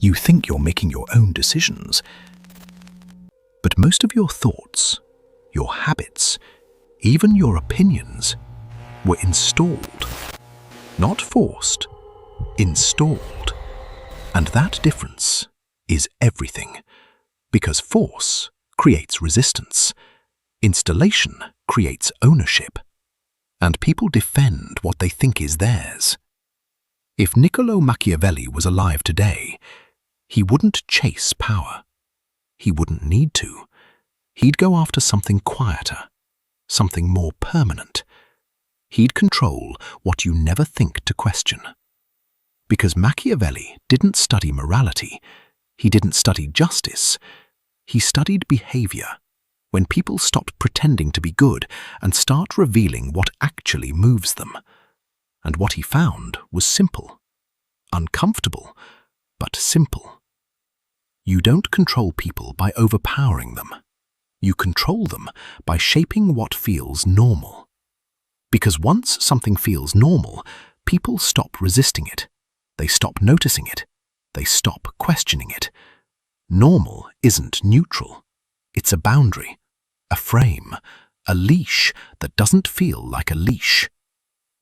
You think you're making your own decisions, but most of your thoughts, your habits, even your opinions were installed, not forced, installed. And that difference is everything, because force creates resistance, installation creates ownership, and people defend what they think is theirs. If Niccolo Machiavelli was alive today, he wouldn't chase power. He wouldn't need to. He'd go after something quieter, something more permanent. He'd control what you never think to question. Because Machiavelli didn't study morality, he didn't study justice, he studied behavior. When people stopped pretending to be good and start revealing what actually moves them. And what he found was simple. Uncomfortable, but simple. You don't control people by overpowering them. You control them by shaping what feels normal. Because once something feels normal, people stop resisting it. They stop noticing it. They stop questioning it. Normal isn't neutral. It's a boundary, a frame, a leash that doesn't feel like a leash.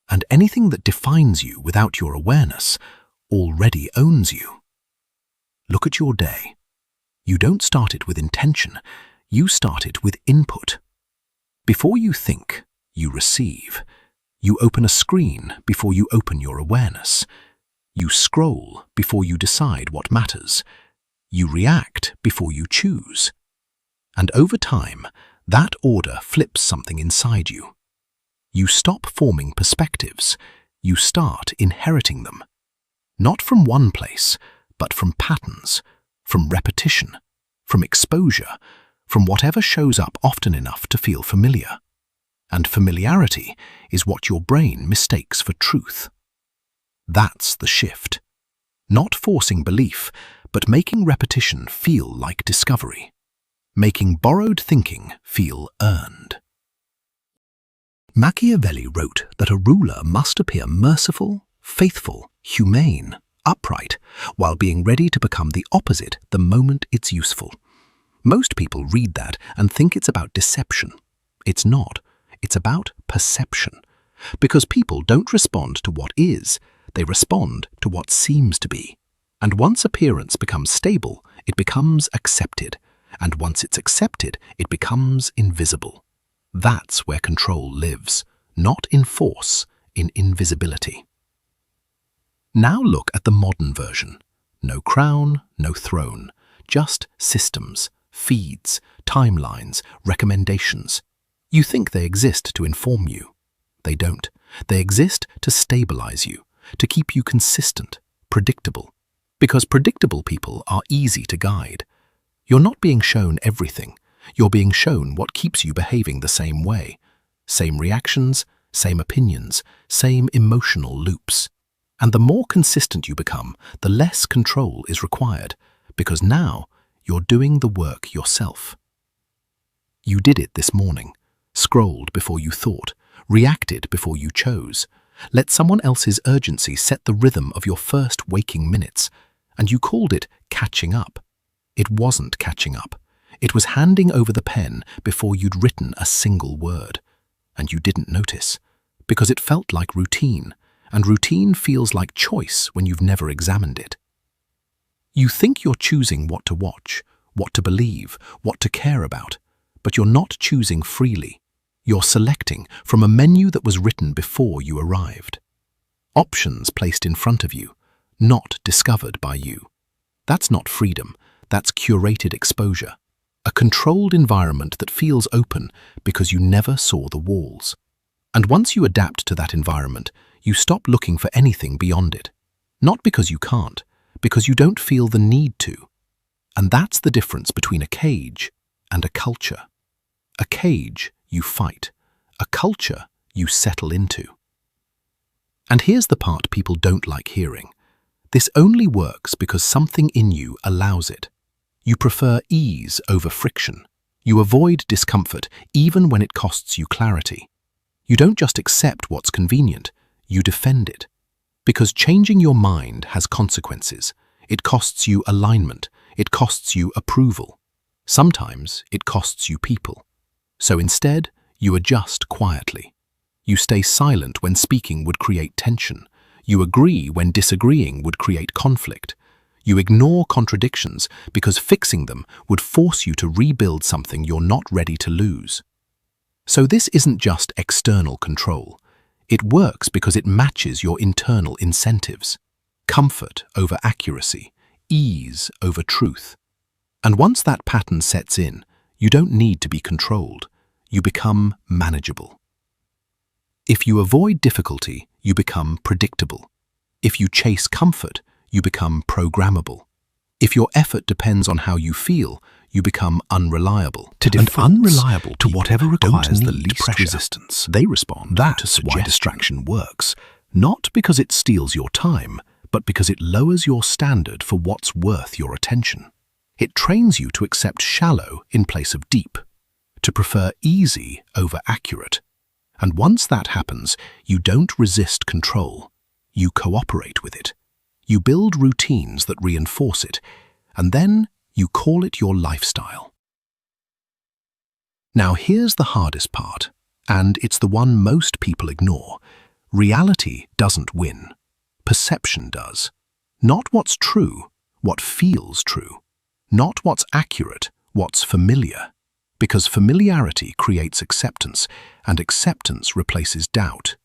And anything that defines you without your awareness already owns you. Look at your day. You don't start it with intention, you start it with input. Before you think, you receive. You open a screen before you open your awareness. You scroll before you decide what matters. You react before you choose. And over time, that order flips something inside you. You stop forming perspectives. You start inheriting them. Not from one place, but from patterns, from repetition, from exposure, from whatever shows up often enough to feel familiar. And familiarity is what your brain mistakes for truth. That's the shift. Not forcing belief, but making repetition feel like discovery. Making borrowed thinking feel earned. Machiavelli wrote that a ruler must appear merciful, faithful, humane, upright, while being ready to become the opposite the moment it's useful. Most people read that and think it's about deception. It's not. It's about perception. Because people don't respond to what is, they respond to what seems to be. And once appearance becomes stable, it becomes accepted. And once it's accepted, it becomes invisible. That's where control lives, not in force, in invisibility. Now look at the modern version. No crown, no throne, just systems, feeds, timelines, recommendations. You think they exist to inform you. They don't. They exist to stabilize you, to keep you consistent, predictable. Because predictable people are easy to guide. You're not being shown everything. You're being shown what keeps you behaving the same way. Same reactions, same opinions, same emotional loops. And the more consistent you become, the less control is required, because now you're doing the work yourself. You did it this morning, scrolled before you thought, reacted before you chose. Let someone else's urgency set the rhythm of your first waking minutes, and you called it catching up. It wasn't catching up. It was handing over the pen before you'd written a single word. And you didn't notice, because it felt like routine, and routine feels like choice when you've never examined it. You think you're choosing what to watch, what to believe, what to care about, but you're not choosing freely. You're selecting from a menu that was written before you arrived. Options placed in front of you, not discovered by you. That's not freedom, that's curated exposure. A controlled environment that feels open because you never saw the walls. And once you adapt to that environment, you stop looking for anything beyond it. Not because you can't, because you don't feel the need to. And that's the difference between a cage and a culture. A cage you fight, a culture you settle into. And here's the part people don't like hearing. This only works because something in you allows it. You prefer ease over friction. You avoid discomfort even when it costs you clarity. You don't just accept what's convenient, you defend it. Because changing your mind has consequences. It costs you alignment. It costs you approval. Sometimes it costs you people. So instead, you adjust quietly. You stay silent when speaking would create tension. You agree when disagreeing would create conflict. You ignore contradictions because fixing them would force you to rebuild something you're not ready to lose. So this isn't just external control. It works because it matches your internal incentives. Comfort over accuracy, ease over truth. And once that pattern sets in, you don't need to be controlled. You become manageable. If you avoid difficulty, you become predictable. If you chase comfort, you become programmable. If your effort depends on how you feel, you become unreliable. And unreliable to whatever requires the least pressure. Resistance. They respond That's why distraction works. Not because it steals your time, but because it lowers your standard for what's worth your attention. It trains you to accept shallow in place of deep, to prefer easy over accurate. And once that happens, you don't resist control. You cooperate with it. You build routines that reinforce it, and then you call it your lifestyle. Now here's the hardest part, and it's the one most people ignore. Reality doesn't win. Perception does. Not what's true, what feels true. Not what's accurate, what's familiar. Because familiarity creates acceptance, and acceptance replaces doubt.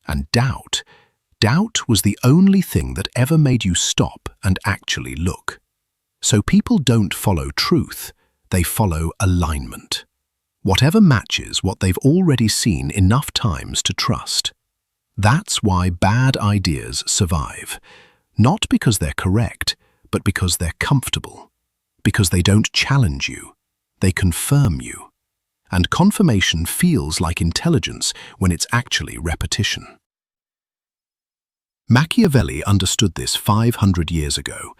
And doubt was the only thing that ever made you stop and actually look. So people don't follow truth, they follow alignment. Whatever matches what they've already seen enough times to trust. That's why bad ideas survive. Not because they're correct, but because they're comfortable. Because they don't challenge you. They confirm you. And confirmation feels like intelligence when it's actually repetition. Machiavelli understood this 500 years ago.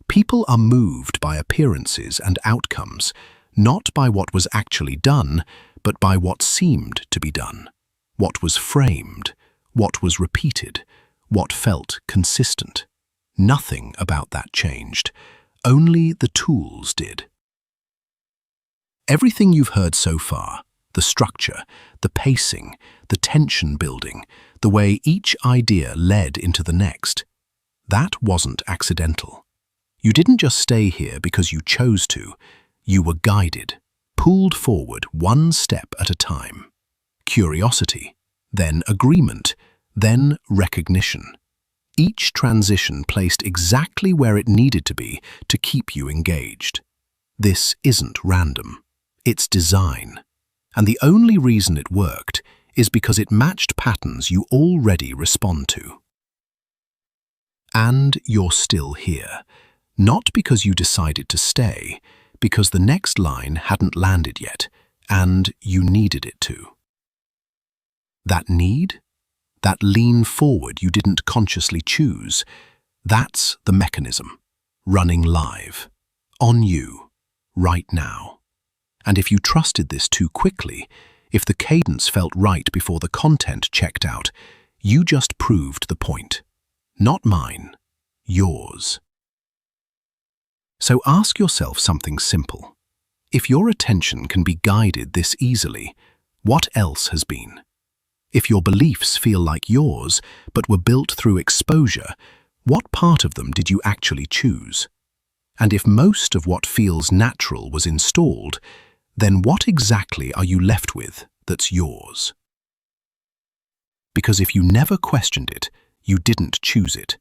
People are moved by appearances and outcomes, not by what was actually done, but by what seemed to be done, what was framed, what was repeated, what felt consistent. Nothing about that changed. Only the tools did. Everything you've heard so far, the structure, the pacing, the tension building, the way each idea led into the next, that wasn't accidental. You didn't just stay here because you chose to. You were guided, pulled forward one step at a time. Curiosity, then agreement, then recognition. Each transition placed exactly where it needed to be to keep you engaged. This isn't random. It's design. And the only reason it worked is because it matched patterns you already respond to. And you're still here. Not because you decided to stay, because the next line hadn't landed yet, and you needed it to. That need? That lean forward you didn't consciously choose, that's the mechanism, running live, on you, right now. And if you trusted this too quickly, if the cadence felt right before the content checked out, you just proved the point. Not mine, yours. So ask yourself something simple. If your attention can be guided this easily, what else has been? If your beliefs feel like yours, but were built through exposure, what part of them did you actually choose? And if most of what feels natural was installed, then what exactly are you left with that's yours? Because if you never questioned it, you didn't choose it.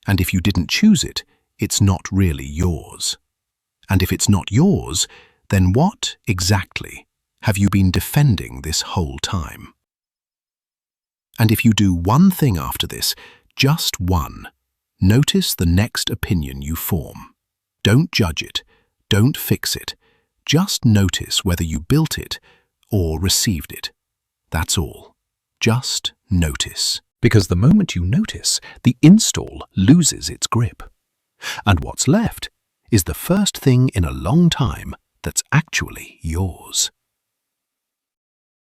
And if you didn't choose it, it's not really yours. And if it's not yours, then what exactly have you been defending this whole time? And if you do one thing after this, just one, notice the next opinion you form. Don't judge it, don't fix it. Just notice whether you built it or received it. That's all. Just notice. Because the moment you notice, the install loses its grip. And what's left is the first thing in a long time that's actually yours.